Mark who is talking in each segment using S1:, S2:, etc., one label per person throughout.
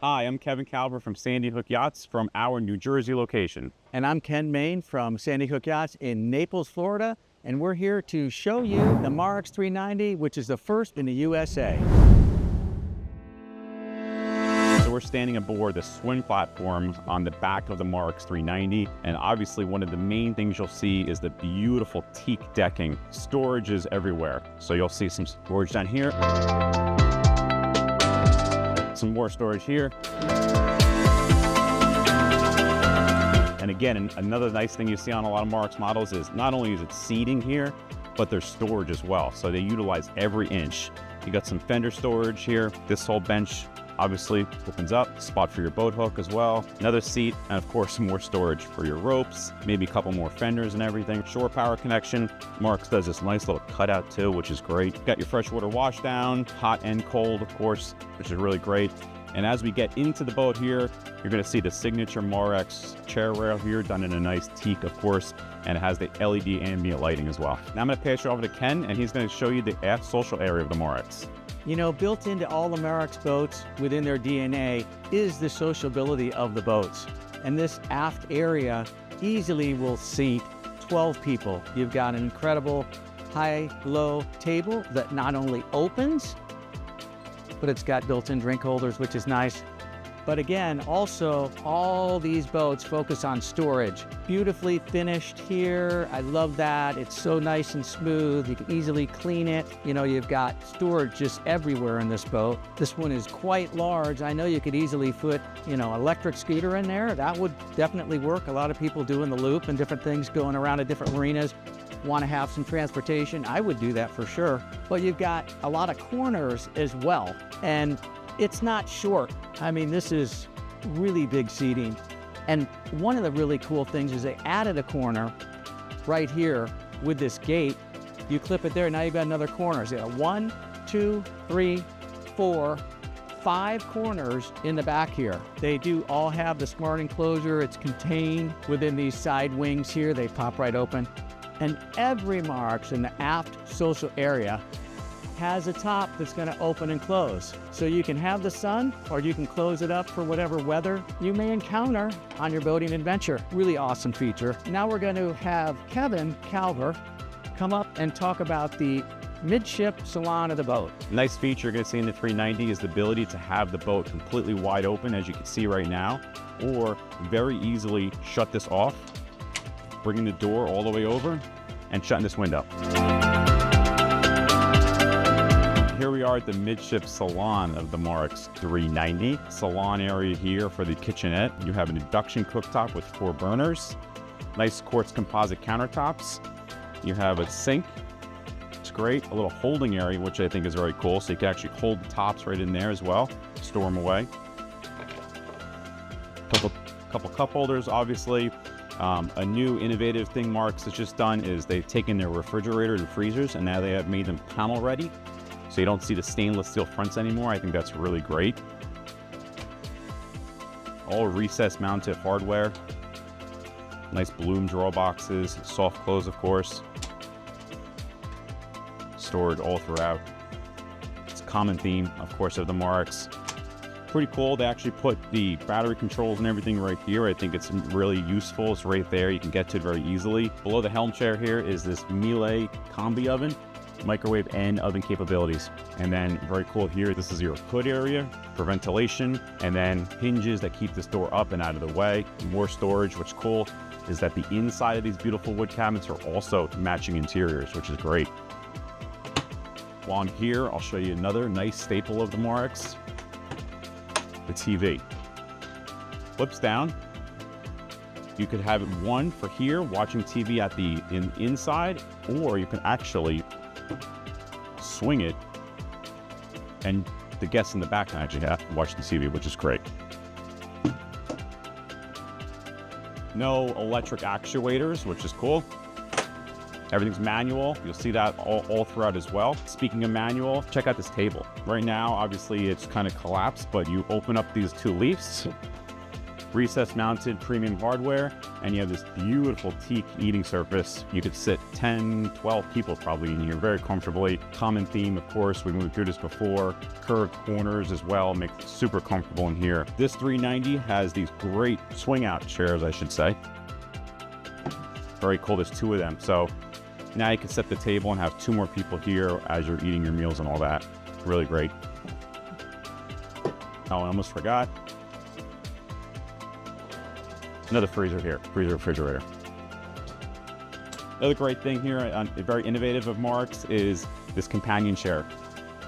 S1: Hi, I'm Kevin Calver from Sandy Hook Yachts from our New Jersey location.
S2: And I'm Ken Main from Sandy Hook Yachts in Naples, Florida. And we're here to show you the Marex 390, which is the first in the USA.
S1: So we're standing aboard the swing platform on the back of the Marex 390. And obviously one of the main things you'll see is the beautiful teak decking. Storage is everywhere. So you'll see some storage down here. Some more storage here. And again, another nice thing you see on a lot of Marex models is not only is it seating here, but there's storage as well. So they utilize every inch. You got some fender storage here. This whole bench obviously opens up, spot for your boat hook as well. Another seat, and of course, some more storage for your ropes, maybe a couple more fenders and everything. Shore power connection. Marex does this nice little cutout too, which is great. Got your freshwater wash down, hot and cold, of course, which is really great. And as we get into the boat here, you're gonna see the signature Marex chair rail here, done in a nice teak, of course, and it has the LED ambient lighting as well. Now I'm gonna pass you over to Ken, and he's gonna show you the aft social area of the Marex.
S2: You know, built into all the Marex boats within their DNA is the sociability of the boats. And this aft area easily will seat 12 people. You've got an incredible high-low table that not only opens, but it's got built-in drink holders, which is nice. But again, also, all these boats focus on storage. Beautifully finished here. I love that. It's so nice and smooth. You can easily clean it. You know, you've got storage just everywhere in this boat. This one is quite large. I know you could easily put, you know, electric scooter in there. That would definitely work. A lot of people doing the loop and different things going around at different marinas want to have some transportation. I would do that for sure. But you've got a lot of corners as well. And it's not short. I mean, this is really big seating. And one of the really cool things is they added a corner right here with this gate. You clip it there, now you've got another corner. So you got 1, 2, 3, 4, 5 corners in the back here. They do all have the smart enclosure. It's contained within these side wings here. They pop right open. And every Marex in the aft social area has a top that's going to open and close. So you can have the sun, or you can close it up for whatever weather you may encounter on your boating adventure. Really awesome feature. Now we're going to have Kevin Calver come up and talk about the midship salon of the boat.
S1: Nice feature you're going to see in the 390 is the ability to have the boat completely wide open, as you can see right now, or very easily shut this off, bringing the door all the way over and shutting this window. Here we are at the midship salon of the Marex 390. Salon area here for the kitchenette. You have an induction cooktop with 4 burners. Nice quartz composite countertops. You have a sink. It's great. A little holding area, which I think is very cool. So you can actually hold the tops right in there as well. Store them away. Couple cup holders, obviously. A new innovative thing Marex has just done is they've taken their refrigerators and freezers and now they have made them panel ready. So you don't see the stainless steel fronts anymore. I think that's really great. All recess mounted hardware. Nice bloom drawer boxes, soft close of course. Stored all throughout. It's a common theme, of course, of the Marex. Pretty cool. They actually put the battery controls and everything right here. I think it's really useful. It's right there. You can get to it very easily. Below the Helm chair here is this Miele combi oven. Microwave and oven capabilities. And then very cool here, this is your hood area for ventilation, and then hinges that keep this door up and out of the way. More storage. What's cool is that the inside of these beautiful wood cabinets are also matching interiors, which is great. While I'm here, I'll show you another nice staple of the Marex, the TV. Flips down. You could have it one for here, watching TV at the inside, or you can actually swing it and the guests in the back can actually watch the TV, which is great. No electric actuators, which is cool. Everything's manual. You'll see that all throughout as well. Speaking of manual, check out this table. Right now, obviously it's kind of collapsed, but you open up these 2 leaves recess mounted premium hardware, and you have this beautiful teak eating surface. You could sit 10, 12 people probably in here very comfortably. Common theme, of course, we moved through this before. Curved corners as well, make it super comfortable in here. This 390 has these great swing out chairs, I should say. Very cool, there's 2 of them. So now you can set the table and have 2 more people here as you're eating your meals and all that. Really great. Oh, I almost forgot. Another freezer here, freezer refrigerator. Another great thing here, very innovative of Marex, is this companion chair.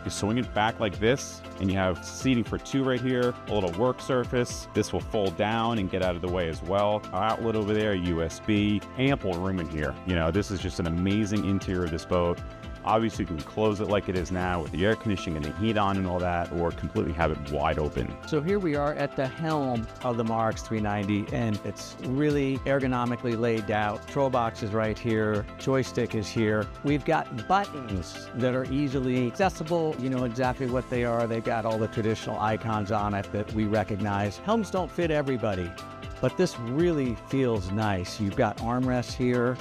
S1: You swing it back like this, and you have seating for 2 right here, a little work surface. This will fold down and get out of the way as well. Outlet over there, USB, ample room in here. You know, this is just an amazing interior of this boat. Obviously, you can close it like it is now with the air conditioning and the heat on and all that, or completely have it wide open.
S2: So here we are at the helm of the Marex 390, and it's really ergonomically laid out. Control box is right here, joystick is here. We've got buttons that are easily accessible. You know exactly what they are. They've got all the traditional icons on it that we recognize. Helms don't fit everybody, but this really feels nice. You've got armrests here,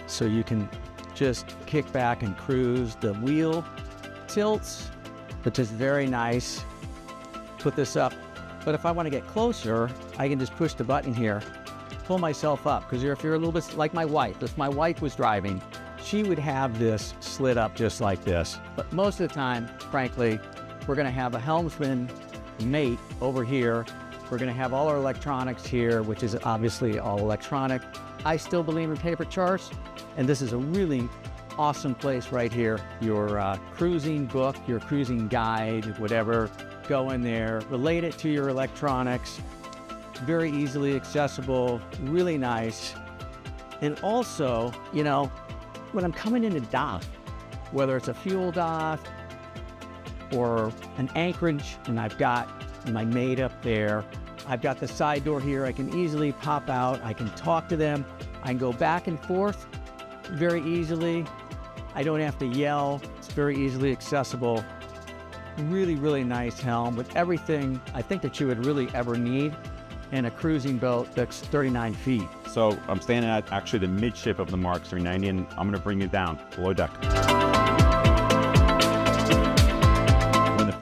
S2: so you can just kick back and cruise. The wheel tilts, which is very nice. Put this up, but if I want to get closer, I can just push the button here, pull myself up, because if you're a little bit like my wife, if my wife was driving, she would have this slid up just like this. But most of the time, frankly, we're going to have a helmsman mate over here. We're going to have all our electronics here, which is obviously all electronic. I still believe in paper charts, and this is a really awesome place right here. Your cruising book, your cruising guide, whatever, go in there, relate it to your electronics. Very easily accessible, really nice. And also, you know, when I'm coming in a dock, whether it's a fuel dock or an anchorage, and I've got my mate up there, I've got the side door here. I can easily pop out. I can talk to them. I can go back and forth very easily. I don't have to yell. It's very easily accessible. Really, really nice helm with everything I think that you would really ever need in a cruising boat that's 39 feet.
S1: So I'm standing at actually the midship of the Marex 390, and I'm going to bring you down below deck.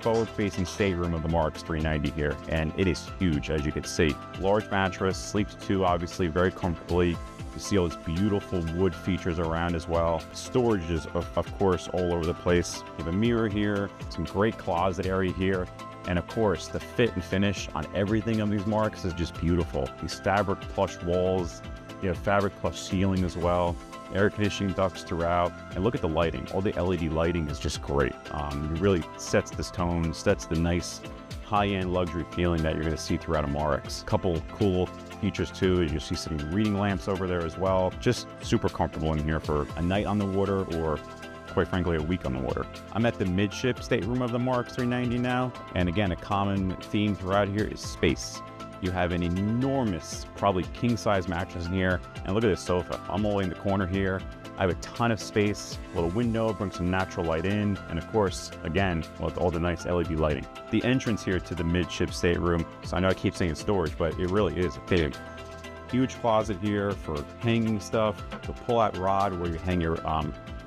S1: Forward-facing stateroom of the Marex 390 here, and it is huge, as you can see. Large mattress, sleeps 2 obviously very comfortably. You see all these beautiful wood features around as well. Storage is of course all over the place. You have a mirror here, some great closet area here, and of course the fit and finish on everything on these Marex is just beautiful. These fabric plush walls, you have fabric plush ceiling as well. Air conditioning ducts throughout, and look at the lighting. All the LED lighting is just great. It really sets this tone, sets the nice high-end luxury feeling that you're going to see throughout a Marex. Couple cool features too, is you see some reading lamps over there as well. Just super comfortable in here for a night on the water, or quite frankly a week on the water. I'm at the midship stateroom of the Marex 390 now, and again, a common theme throughout here is space. You have an enormous, probably king-size mattress in here. And look at this sofa. I'm all in the corner here. I have a ton of space, a little window, bring some natural light in. And of course, again, with all the nice LED lighting. The entrance here to the midship stateroom, so I know I keep saying storage, but it really is big. Huge closet here for hanging stuff. The pull-out rod where you hang your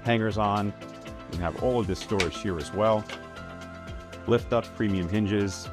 S1: hangers on. You have all of this storage here as well. Lift up premium hinges,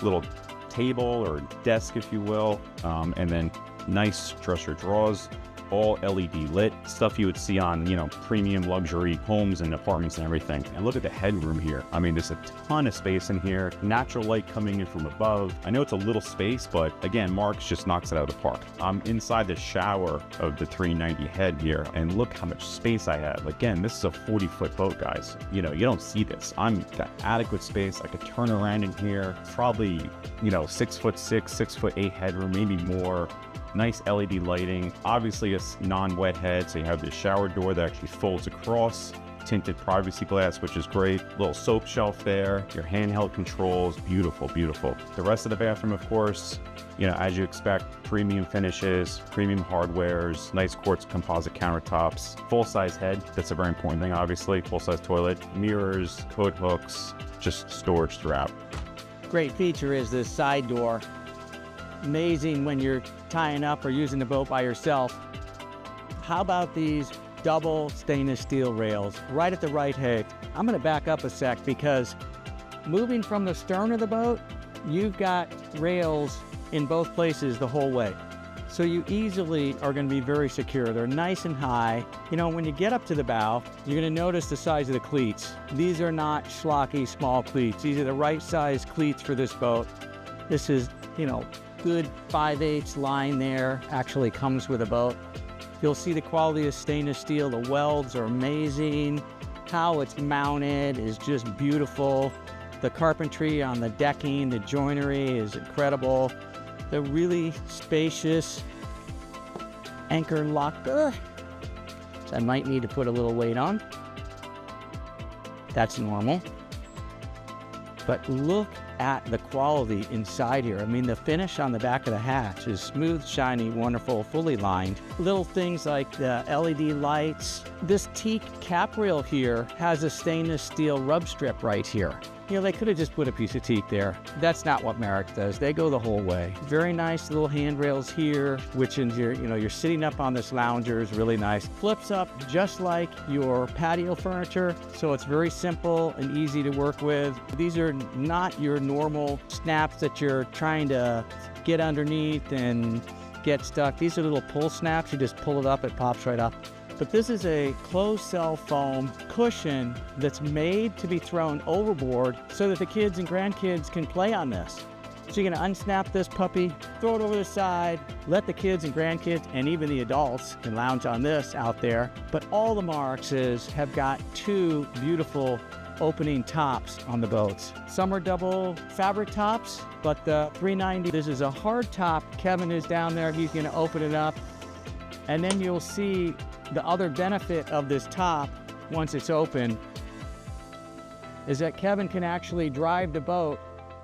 S1: little table or desk, if you will, and then nice dresser drawers, all LED lit, stuff you would see on, you know, premium luxury homes and apartments and everything. And look at the headroom here. I mean, there's a ton of space in here, natural light coming in from above. I know it's a little space, but again, Marex just knocks it out of the park. I'm inside the shower of the 390 head here, and look how much space I have. Again, this is a 40-foot boat, guys. You know, you don't see this. I'm got adequate space. I could turn around in here. Probably, you know, 6'6", 6'8" headroom, maybe more. Nice LED lighting, obviously a non-wet head, so you have the shower door that actually folds across, tinted privacy glass, which is great. Little soap shelf there, your handheld controls, beautiful, beautiful. The rest of the bathroom, of course, you know, as you expect, premium finishes, premium hardwares, nice quartz composite countertops, full-size head, that's a very important thing, obviously, full-size toilet, mirrors, coat hooks, just storage throughout.
S2: Great feature is this side door. amazing when you're tying up or using the boat by yourself. How about these double stainless steel rails right at the right height? I'm going to back up a sec because moving from the stern of the boat, you've got rails in both places the whole way. So you easily are going to be very secure. They're nice and high. You know, when you get up to the bow, you're going to notice the size of the cleats. These are not schlocky small cleats. These are the right size cleats for this boat. This is, you know, good 5/8 line there, actually comes with a boat. You'll see the quality of stainless steel. The welds are amazing. How it's mounted is just beautiful. The carpentry on the decking, the joinery is incredible. The really spacious anchor locker, which I might need to put a little weight on. That's normal. But look at the quality inside here. I mean, the finish on the back of the hatch is smooth, shiny, wonderful, fully lined. Little things like the LED lights. This teak cap rail here has a stainless steel rub strip right here. You know, they could have just put a piece of teak there. That's not what Marex does. They go the whole way. Very nice little handrails here, which is you're sitting up on this lounger is really nice. Flips up just like your patio furniture, so it's very simple and easy to work with. These are not your normal snaps that you're trying to get underneath and get stuck. These are little pull snaps. You just pull it up, it pops right up. But this is a closed cell foam cushion that's made to be thrown overboard so that the kids and grandkids can play on this. So you're gonna unsnap this puppy, throw it over the side, let the kids and grandkids and even the adults can lounge on this out there. But all the Marexes have got two beautiful opening tops on the boats. Some are double fabric tops, but the 390, this is a hard top. Kevin is down there, he's gonna open it up. And then you'll see the other benefit of this top, once it's open, is that Kevin can actually drive the boat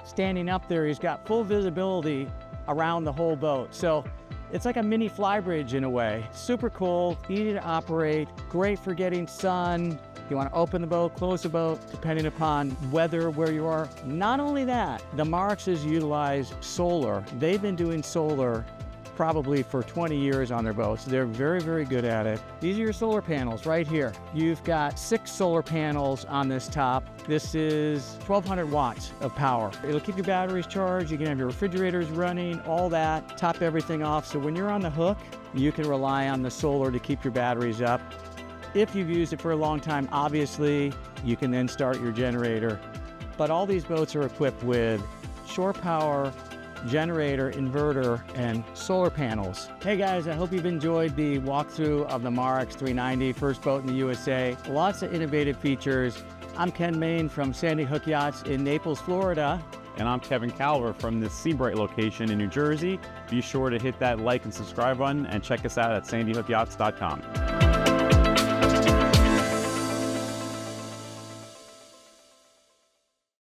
S2: standing up there. He's got full visibility around the whole boat. So it's like a mini flybridge in a way. Super cool, easy to operate, great for getting sun. You want to open the boat, close the boat, depending upon weather, where you are. Not only that, the Marexes utilize solar. They've been doing solar probably for 20 years on their boats. They're very, very good at it. These are your solar panels right here. You've got 6 solar panels on this top. This is 1200 watts of power. It'll keep your batteries charged. You can have your refrigerators running, all that, top everything off. So when you're on the hook, you can rely on the solar to keep your batteries up. If you've used it for a long time, obviously, you can then start your generator. But all these boats are equipped with shore power, generator, inverter, and solar panels. Hey guys, I hope you've enjoyed the walkthrough of the Marex 390, first boat in the USA. Lots of innovative features. I'm Ken Main from Sandy Hook Yachts in Naples, Florida.
S1: And I'm Kevin Calver from the Seabright location in New Jersey. Be sure to hit that like and subscribe button and check us out at sandyhookyachts.com.